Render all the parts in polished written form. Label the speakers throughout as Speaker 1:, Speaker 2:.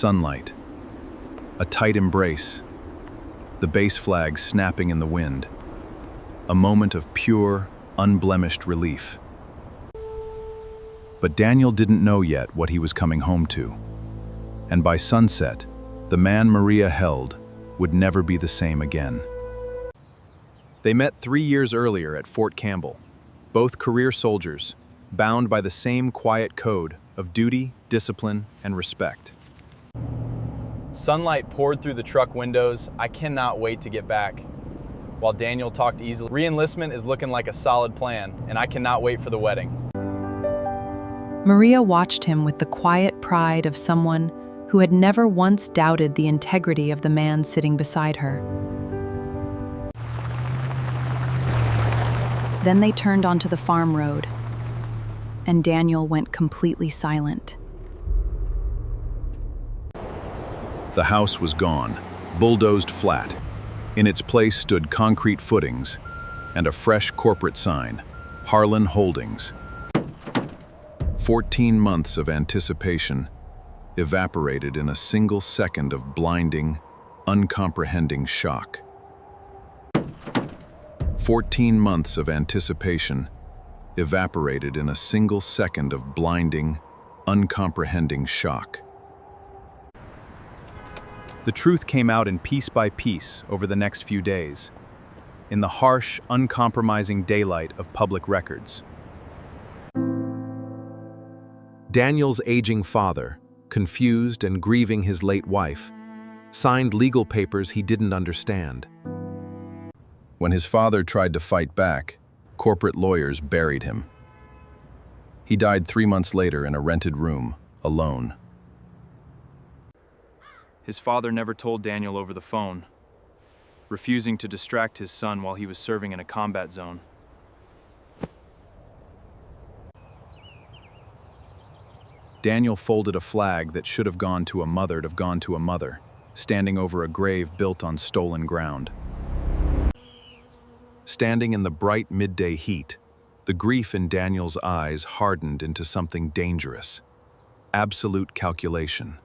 Speaker 1: sunlight. A tight embrace. The base flag snapping in the wind. A moment of pure, unblemished relief. But Daniel didn't know yet what he was coming home to. And by sunset, the man Maria held would never be the same again. They met 3 years earlier at Fort Campbell, both career soldiers, bound by the same quiet code of duty, discipline, and respect. Sunlight poured through the truck windows. I cannot wait to get back. While Daniel talked easily, re-enlistment is looking like a solid plan, and I cannot wait for the wedding.
Speaker 2: Maria watched him with the quiet pride of someone who had never once doubted the integrity of the man sitting beside her. Then they turned onto the farm road, and Daniel went completely silent.
Speaker 1: The house was gone, bulldozed flat. In its place stood concrete footings and a fresh corporate sign, Harlan Holdings. 14 months of anticipation evaporated in a single second of blinding, uncomprehending shock. 14 months of anticipation evaporated in a single second of blinding, uncomprehending shock. The truth came out in piece by piece over the next few days, in the harsh, uncompromising daylight of public records. Daniel's aging father, confused and grieving his late wife, signed legal papers he didn't understand. When his father tried to fight back, corporate lawyers buried him. He died 3 months later in a rented room, alone. His father never told Daniel over the phone, refusing to distract his son while he was serving in a combat zone. Daniel folded a flag that should have gone to a mother, standing over a grave built on stolen ground. Standing in the bright midday heat, the grief in Daniel's eyes hardened into something dangerous. Absolute calculation.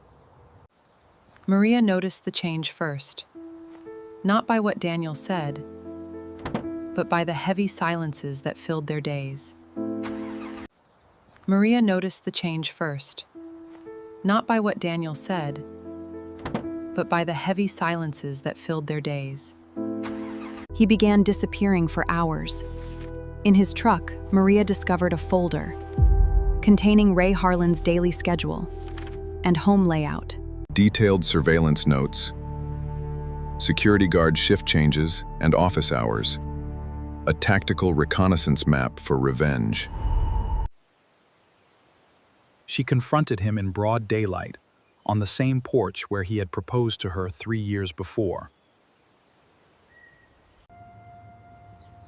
Speaker 2: Maria noticed the change first, not by what Daniel said, but by the heavy silences that filled their days. Maria noticed the change first, not by what Daniel said, but by the heavy silences that filled their days. He began disappearing for hours. In his truck, Maria discovered a folder containing Ray Harlan's daily schedule and home layout.
Speaker 1: Detailed surveillance notes, security guard shift changes and office hours, a tactical reconnaissance map for revenge. She confronted him in broad daylight, on the same porch where he had proposed to her 3 years before.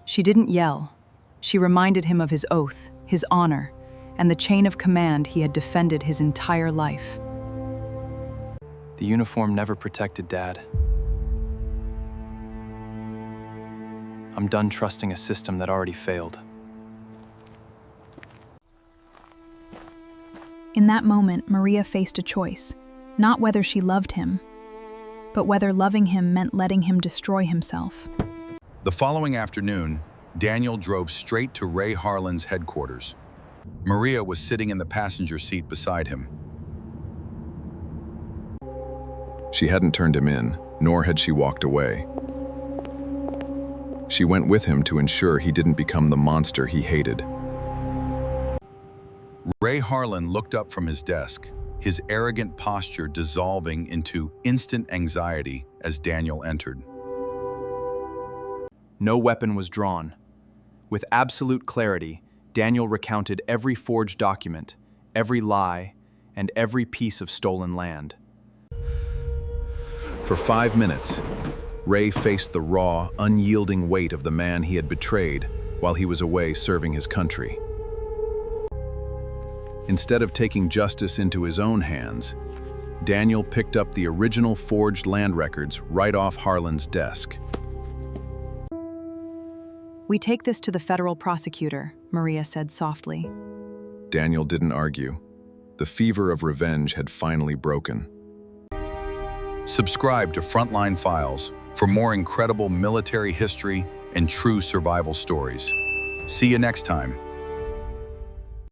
Speaker 2: She didn't yell. She reminded him of his oath, his honor, and the chain of command he had defended his entire life.
Speaker 3: The uniform never protected Dad. I'm done trusting a system that already failed.
Speaker 4: In that moment, Maria faced a choice, not whether she loved him, but whether loving him meant letting him destroy himself.
Speaker 5: The following afternoon, Daniel drove straight to Ray Harlan's headquarters. Maria was sitting in the passenger seat beside him.
Speaker 1: She hadn't turned him in, nor had she walked away. She went with him to ensure he didn't become the monster he hated.
Speaker 5: Ray Harlan looked up from his desk, his arrogant posture dissolving into instant anxiety as Daniel entered.
Speaker 1: No weapon was drawn. With absolute clarity, Daniel recounted every forged document, every lie, and every piece of stolen land. For 5 minutes, Ray faced the raw, unyielding weight of the man he had betrayed while he was away serving his country. Instead of taking justice into his own hands, Daniel picked up the original forged land records right off Harlan's desk.
Speaker 2: "We take this to the federal prosecutor," Maria said softly.
Speaker 1: Daniel didn't argue. The fever of revenge had finally broken.
Speaker 5: Subscribe to Frontline Files for more incredible military history and true survival stories. See you next time.